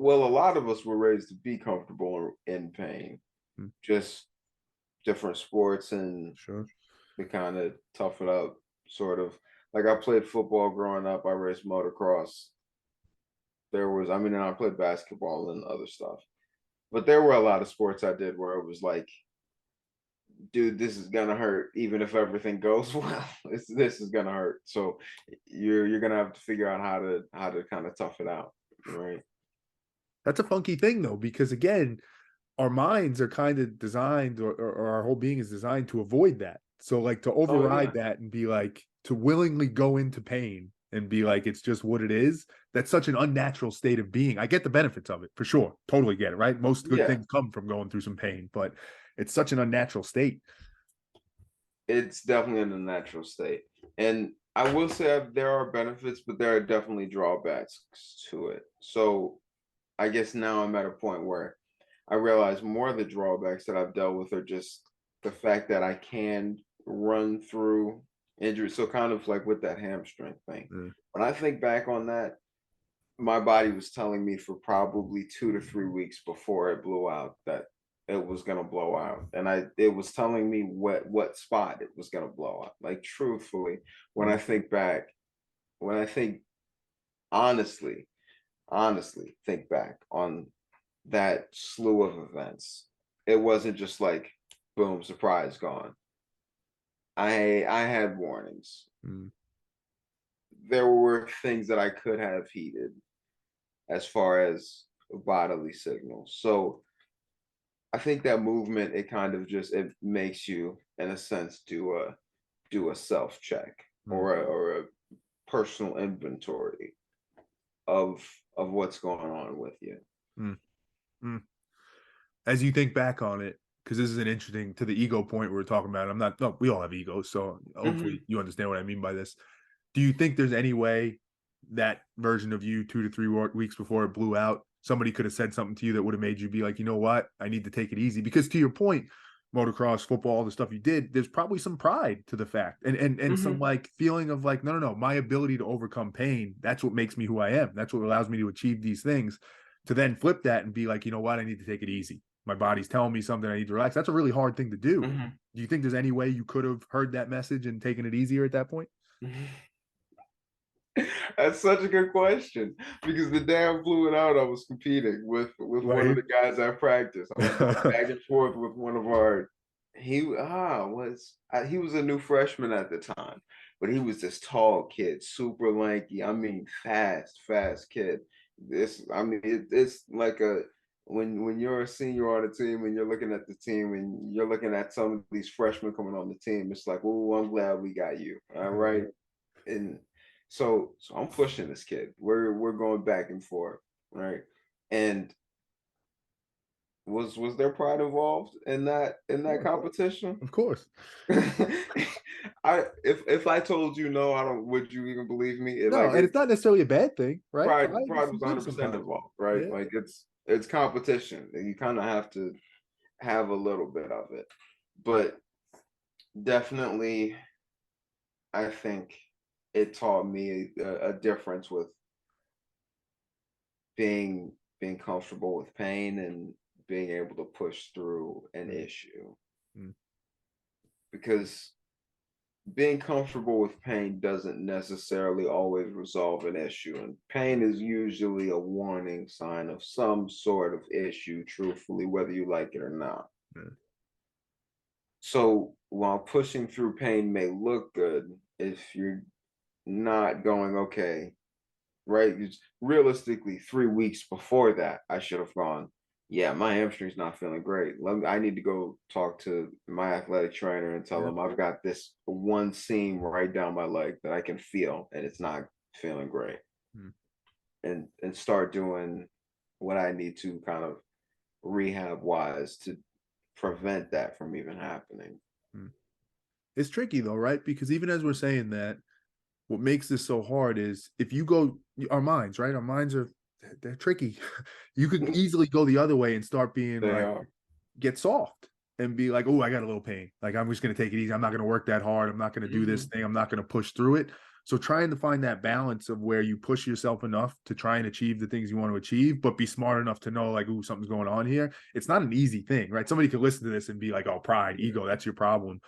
well, a lot of us were raised to be comfortable in pain, Mm, just different sports and sure. we kind of tough it up, sort of. Like I played football growing up. I raced motocross. I mean, and I played basketball and other stuff. But there were a lot of sports I did where it was like, dude, this is gonna hurt, even if everything goes well. This is gonna hurt. So you're gonna have to figure out how to kind of tough it out, right? That's a funky thing though, because again, our minds are kind of designed, or our whole being is designed to avoid that. So like to Oh override yeah, that and be like to willingly go into pain and be like it's just what it is. That's such an unnatural state of being. I get the benefits of it for sure. Totally get it, right? Most good yeah. things come from going through some pain, but it's such an unnatural state. It's definitely in a natural state. And I will say there are benefits, but there are definitely drawbacks to it. So I guess now I'm at a point where I realize more of the drawbacks that I've dealt with are just the fact that I can run through injuries. So kind of like with that hamstring thing. Mm. When I think back on that, my body was telling me for probably 2 to 3 weeks before it blew out that it was gonna blow out. And it was telling me what spot it was gonna blow out. Like truthfully, when I Mm. think back, when I think honestly, honestly think back on that slew of events, it wasn't just like boom, surprise, gone. I had warnings. Mm. There were things that I could have heeded as far as bodily signals. So I think that movement, it kind of just it makes you, in a sense, do a self check Mm. or a personal inventory of what's going on with you. Mm. Mm. As you think back on it, because this is an interesting to the ego point we were talking about. I'm not, no, we all have egos. So hopefully Hmm. you understand what I mean by this. Do you think there's any way that version of you 2 to 3 weeks before it blew out, somebody could have said something to you that would have made you be like, you know what, I need to take it easy? Because to your point, motocross, football, all the stuff you did, there's probably some pride to the fact, and some Hmm. like feeling of like, no, no, no, my ability to overcome pain, that's what makes me who I am. That's what allows me to achieve these things. To then flip that and be like, you know what, I need to take it easy. My body's telling me something, I need to relax. That's a really hard thing to do. Hmm. Do you think there's any way you could have heard that message and taken it easier at that point? That's such a good question because the day I flew it out, I was competing with one of Right. the guys I practiced. I was going back and forth with one of our. He was a new freshman at the time, but he was this tall kid, super lanky. I mean, fast kid. It's like a when you're a senior on the team and you're looking at the team and you're looking at some of these freshmen coming on the team. It's like, oh, I'm glad we got you. All right, and so I'm pushing this kid. We're going back and forth, right? And was there pride involved in that competition? Of course. I if I told you no, I don't. Would you even believe me? No, and it's not necessarily a bad thing, right? Pride Pride is was good 100% sometimes. involved, right? Yeah. Like it's competition. And you kind of have to have a little bit of it, but definitely, I think it taught me a difference with being comfortable with pain and being able to push through an Mm, issue mm, because being comfortable with pain doesn't necessarily always resolve an issue, and pain is usually a warning sign of some sort of issue, truthfully, whether you like it or not. mm, So while pushing through pain may look good, if you're not going okay, right? It's realistically 3 weeks before that, I should have gone, yeah, my hamstring's not feeling great. I need to go talk to my athletic trainer and tell yeah. him I've got this one seam right down my leg that I can feel and it's not feeling great. Mm, And start doing what I need to kind of rehab wise to prevent that from even happening. mm. It's tricky though, right? Because even as we're saying that, what makes this so hard is if you go our minds, right? Our minds are they're tricky. You could easily go the other way and start being They like are. get soft and be like, oh, I got a little pain. Like I'm just gonna take it easy. I'm not gonna work that hard. I'm not gonna do this Hmm. thing. I'm not gonna push through it. So trying to find that balance of where you push yourself enough to try and achieve the things you want to achieve, but be smart enough to know like, ooh, something's going on here. It's not an easy thing, right? Somebody could listen to this and be like, oh, pride, ego, that's your problem.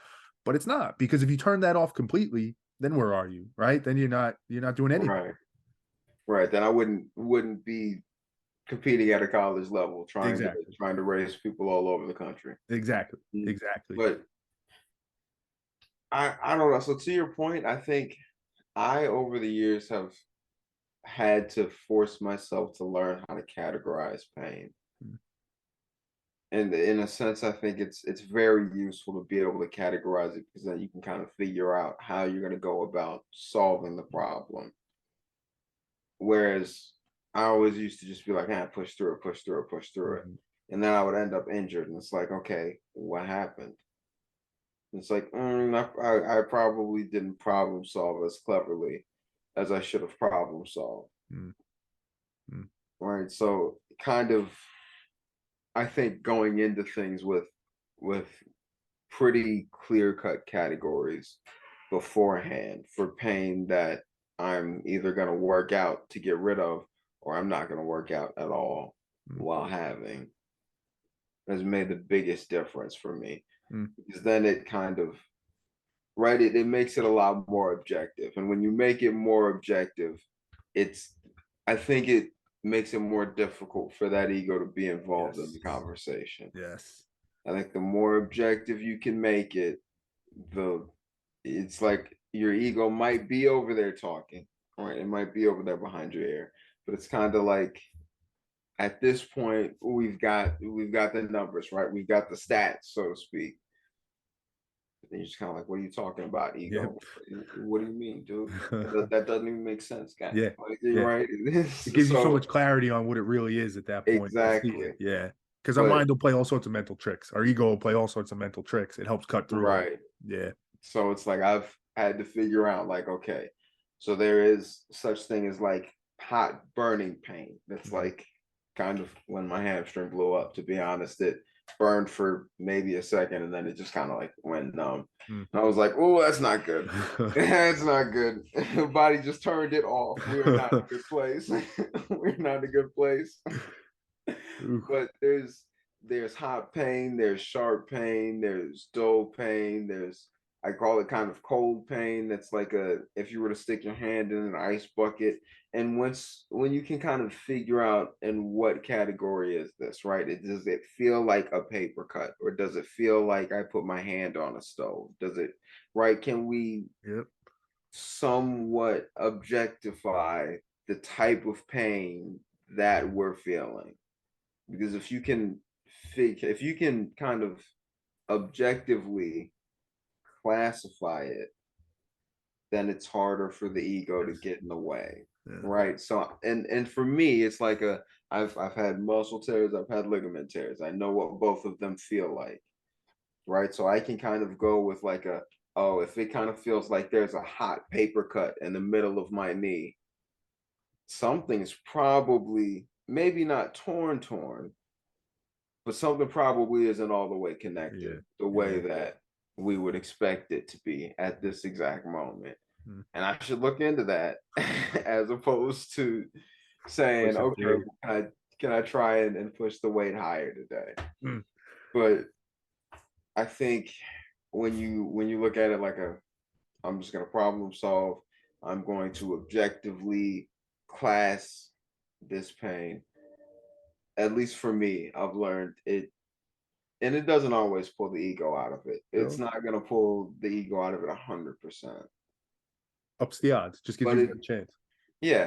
But it's not, because if you turn that off completely, then where are you? Right? Then you're not doing anything. Right. Right. Then I wouldn't be competing at a college level Exactly. trying to raise people all over the country. Exactly. Mm. Exactly. But I don't know. So to your point, I think I over the years have had to force myself to learn how to categorize pain. Mm. And in a sense, I think it's very useful to be able to categorize it because then you can kind of figure out how you're going to go about solving the problem. Whereas I always used to just be like, ah, push through it, push through it, push through it. Mhm. And then I would end up injured. And it's like, okay, what happened? It's like, I probably didn't problem solve as cleverly as I should have problem solved. Mm. Mm. Right. So kind of I think going into things with pretty clear cut categories beforehand for pain that I'm either going to work out to get rid of or I'm not going to work out at all Mm. while having has made the biggest difference for me Mm. because then it kind of right it makes it a lot more objective, and when you make it more objective it's I think it makes it more difficult for that ego to be involved in Yes. the conversation. Yes. I think the more objective you can make it, the it's like your ego might be over there talking, right? It might be over there behind your ear, but it's kind of like at this point we've got the numbers, right? We've got the stats, so to speak. And you're just kind of like, what are you talking about, Yep. ego? What do you mean, dude? That doesn't even make sense, guy. Yeah. Like, you're Yeah. right. It gives you so So much clarity on what it really is at that point. You see it. exactly, Yeah. Because our but mind will play all sorts of mental tricks. Our ego will play all sorts of mental tricks. It helps cut through it. right. Yeah. So it's like I've had to figure out like, okay, so there is such thing as like hot burning pain. That's Mhm. like kind of when my hamstring blew up, to be honest. It burned for maybe a second and then it just kind of like went numb. Mm. And I was like, oh, that's not good. That's not good. The body just turned it off. We are not in a good place. We're not in a good place. Ooh. But there's hot pain, there's sharp pain, there's dull pain, there's I call it kind of cold pain. That's like a if you were to stick your hand in an ice bucket. And when you can kind of figure out in what category is this, right? Does it feel like a paper cut or does it feel like I put my hand on a stove? Does it right? Can we Yep. somewhat objectify the type of pain that we're feeling? Because if you can kind of objectively classify it, then it's harder for the ego to Yes. get in the way, Yeah. right? So and for me it's like a I've had muscle tears, I've had ligament tears, I know what both of them feel like, right? So I can kind of go with like a oh, if it kind of feels like there's a hot paper cut in the middle of my knee, something's probably maybe not torn, but something probably isn't all the way Yeah. connected the way Yeah. that we would expect it to be at this exact moment. Mm. And I should look into that as opposed to saying, Push it okay, through. well, can I try and push the weight higher today? Mm. But I think when you look at it like a I'm just gonna problem solve, I'm going to objectively class this pain. At least for me, I've learned it and it doesn't always pull the ego out of it. It's So not gonna pull the ego out of it 100%. ups the odds. Just gives But you a it better chance. yeah,